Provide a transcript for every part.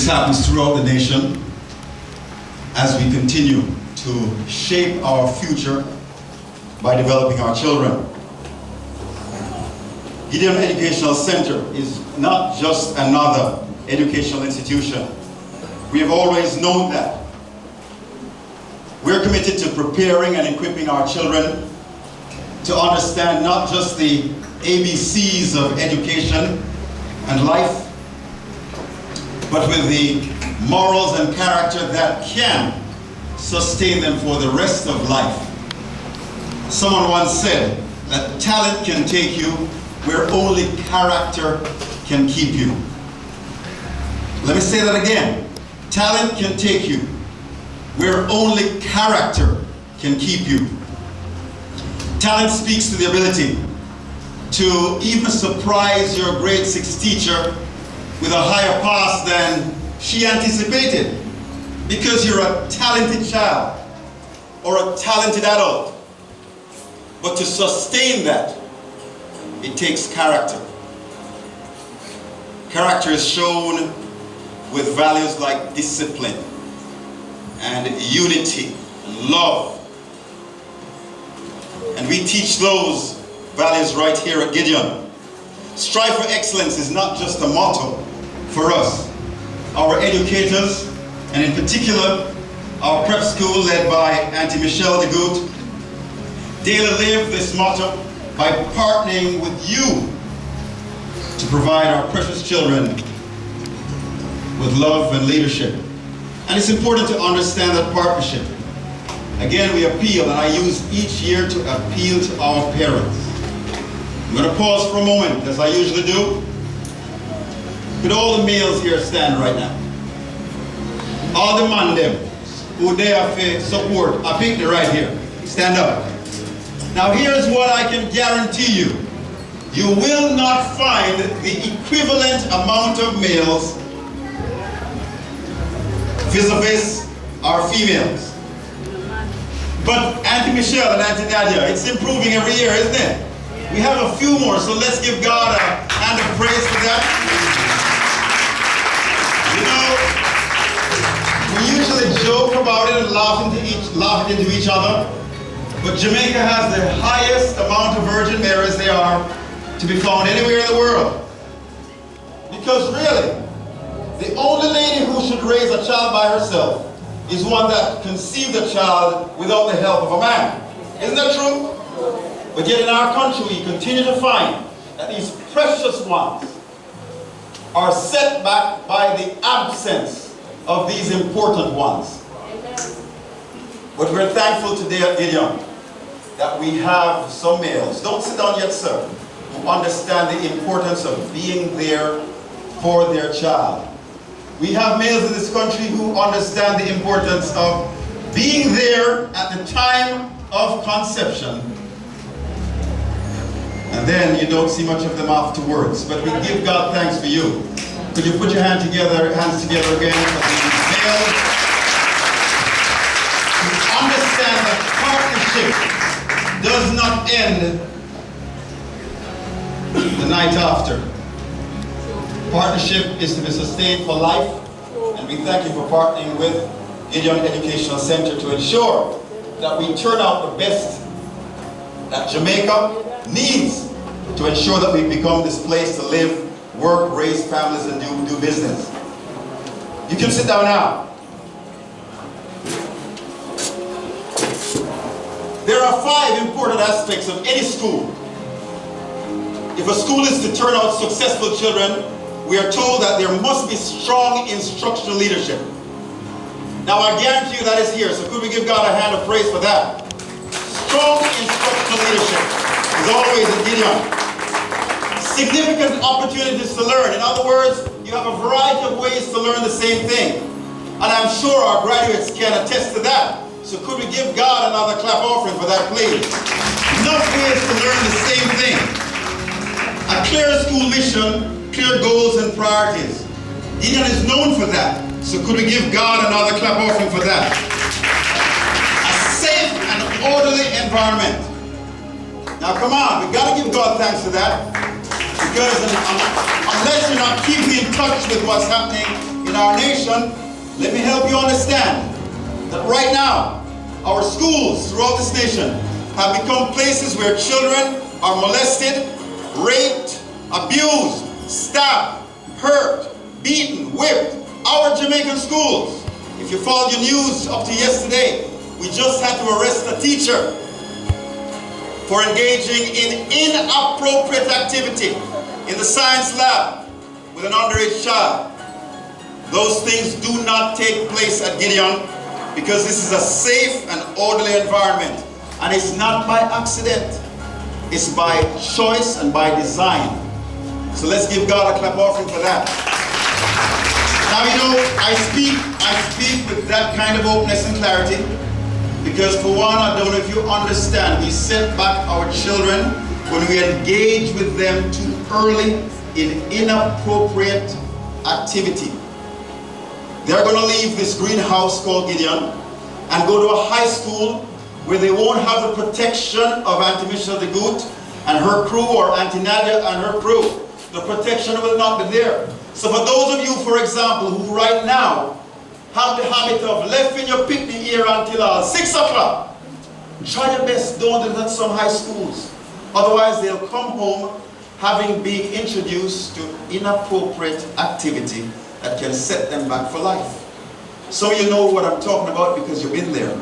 This happens throughout the nation as we continue to shape our future by developing our children. Gideon Educational Center is not just another educational institution. We have always known that. We're committed to preparing and equipping our children to understand not just the ABCs of education and life, but with the morals and character that can sustain them for the rest of life. Someone once said that talent can take you where only character can keep you. Let me say that again. Talent can take you where only character can keep you. Talent speaks to the ability to even surprise your grade 6 teacher with a higher pass than she anticipated, because you're a talented child or a talented adult. But to sustain that, it takes character. Character is shown with values like discipline and unity and love. And we teach those values right here at Gideon. Strive for excellence is not just a motto for us. Our educators, and in particular, our prep school led by Auntie Michelle DeGoot, daily live this motto by partnering with you to provide our precious children with love and leadership. And it's important to understand that partnership. Again, we appeal, and I use each year to appeal to our parents. I'm going to pause for a moment, as I usually do. Could all the males here stand right now? All the man them who dare to support a picnic right here. Stand up. Now here's what I can guarantee you. You will not find the equivalent amount of males vis-a-vis our females. But Auntie Michelle and Auntie Nadia, it's improving every year, isn't it? We have a few more, so let's give God a hand of praise for that. You know, we usually joke about it and laugh it into each other, but Jamaica has the highest amount of Virgin Marys there are to be found anywhere in the world. Because really, the only lady who should raise a child by herself is one that conceived a child without the help of a man. Isn't that true? But yet in our country, we continue to find that these precious ones are set back by the absence of these important ones. But we're thankful today at Gideon that we have some males, don't sit down yet, sir, who understand the importance of being there for their child. We have males in this country who understand the importance of being there at the time of conception. And then you don't see much of them afterwards. But we give God thanks for you. Could you put your hands together again for the males who understand that partnership does not end the night after. Partnership is to be sustained for life, and we thank you for partnering with Gideon Educational Center to ensure that we turn out the best that Jamaica needs to ensure that we become this place to live, work, raise families, and do business. You can sit down now. There are 5 important aspects of any school. If a school is to turn out successful children, we are told that there must be strong instructional leadership. Now I guarantee you that is here, so could we give God a hand of praise for that? Strong instructional leadership is always a Gideon. Significant opportunities to learn. In other words, you have a variety of ways to learn the same thing. And I'm sure our graduates can attest to that. So could we give God another clap offering for that, please? Enough ways to learn the same thing. A clear school mission, clear goals and priorities. Gideon is known for that. So could we give God another clap offering for that? A safe and orderly environment. Now come on, we've got to give God thanks for that. Because unless you're not keeping in touch with what's happening in in our nation, let me help you understand that right now, our schools throughout this nation have become places where children are molested, raped, abused, stabbed, hurt, beaten, whipped. Our Jamaican schools, if you followed your news up to yesterday, we just had to arrest a teacher for engaging in inappropriate activity in the science lab with an underage child. Those things do not take place at Gideon because this is a safe and orderly environment. And it's not by accident. It's by choice and by design. So let's give God a clap offering for that. Now, you know, I speak with that kind of openness and clarity because, for one, I don't know if you understand, we set back our children when we engage with them too early in inappropriate activity. They're going to leave this greenhouse called Gideon and go to a high school where they won't have the protection of Auntie Michelle de Goot and her crew, or Auntie Nadia and her crew. The protection will not be there. So for those of you, for example, who right now have the habit of leaving your picnic here until 6 o'clock, try your best, don't do that at some high schools. Otherwise they'll come home having been introduced to inappropriate activity that can set them back for life. Some of you know what I'm talking about because you've been there.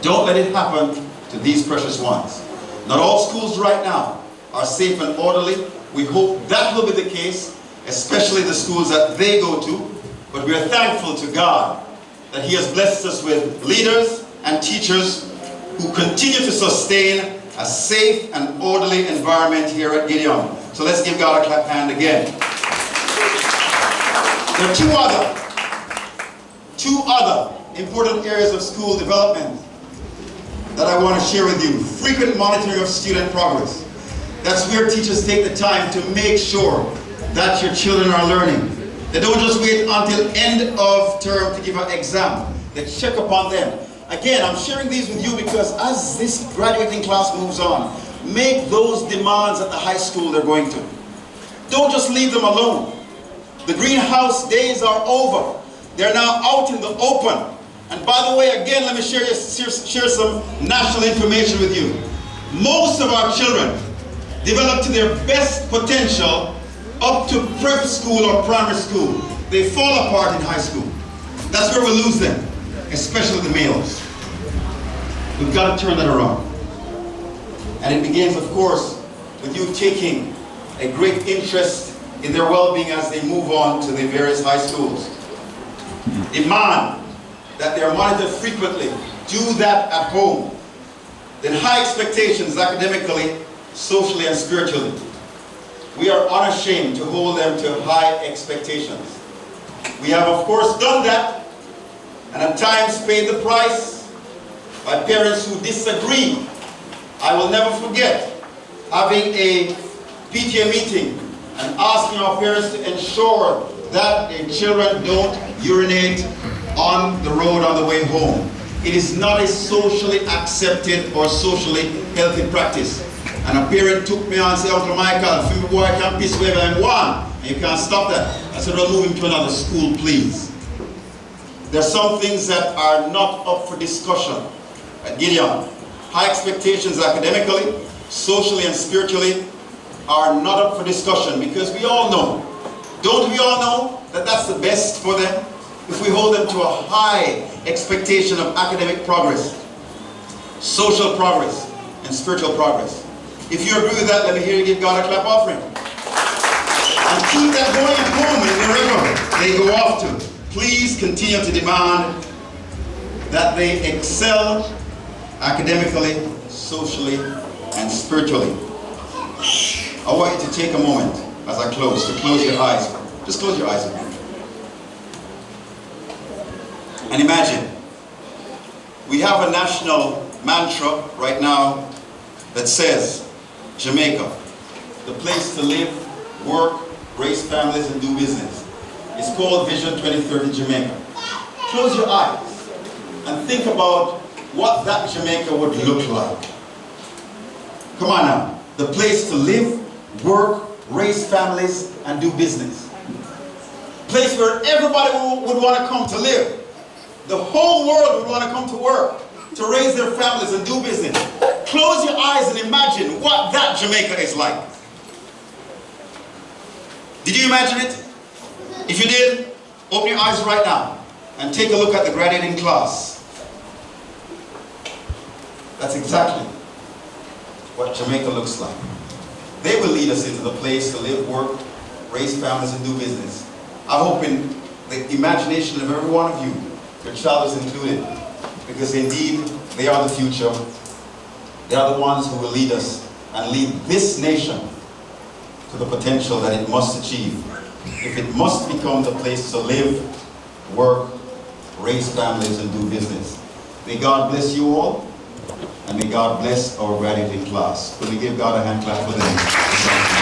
Don't let it happen to these precious ones. Not all schools right now are safe and orderly. We hope that will be the case, especially the schools that they go to. But we are thankful to God that He has blessed us with leaders and teachers who continue to sustain a safe and orderly environment here at Gideon. So let's give God a clap hand again. There are two other important areas of school development that I want to share with you. Frequent monitoring of student progress. That's where teachers take the time to make sure that your children are learning. They don't just wait until end of term to give an exam. They check upon them. Again, I'm sharing these with you because as this graduating class moves on, make those demands at the high school they're going to. Don't just leave them alone. The greenhouse days are over. They're now out in the open. And by the way, again, let me share some national information with you. Most of our children develop to their best potential up to prep school or primary school. They fall apart in high school. That's where we lose them, especially the males. We've got to turn that around. And it begins, of course, with you taking a great interest in their well-being as they move on to the various high schools. Demand that they are monitored frequently. Do that at home. Then high expectations academically, socially, and spiritually. We are unashamed to hold them to high expectations. We have, of course, done that, and at times paid the price by parents who disagree. I will never forget having a PTA meeting and asking our parents to ensure that their children don't urinate on the road on the way home. It is not a socially accepted or socially healthy practice. And a parent took me on and said, Uncle Michael, if your boy can piss wherever I want, and you can't stop that. I said, well, move him to another school, please. There are some things that are not up for discussion at Gideon. High expectations academically, socially, and spiritually are not up for discussion because we all know, don't we all know that that's the best for them? If we hold them to a high expectation of academic progress, social progress, and spiritual progress. If you agree with that, let me hear you give God a clap offering. And keep that going at home and wherever they go off to. Please continue to demand that they excel academically, socially, and spiritually. I want you to take a moment as I close, to close your eyes. Just close your eyes with me. And imagine, we have a national mantra right now that says, Jamaica, the place to live, work, raise families, and do business. It's called Vision 2030 Jamaica. Close your eyes and think about what that Jamaica would look like. Come on now. The place to live, work, raise families, and do business. place where everybody would want to come to live. The whole world would want to come to work, to raise their families and do business. Close your eyes and imagine what that Jamaica is like. Did you imagine it? If you did, open your eyes right now and take a look at the graduating class. That's exactly what Jamaica looks like. They will lead us into the place to live, work, raise families, and do business. I'm hoping the imagination of every one of you, your child is included, because indeed they are the future. They are the ones who will lead us and lead this nation to the potential that it must achieve, if it must become the place to live, work, raise families, and do business. May God bless you all, and may God bless our graduating class. Will we give God a hand clap for them?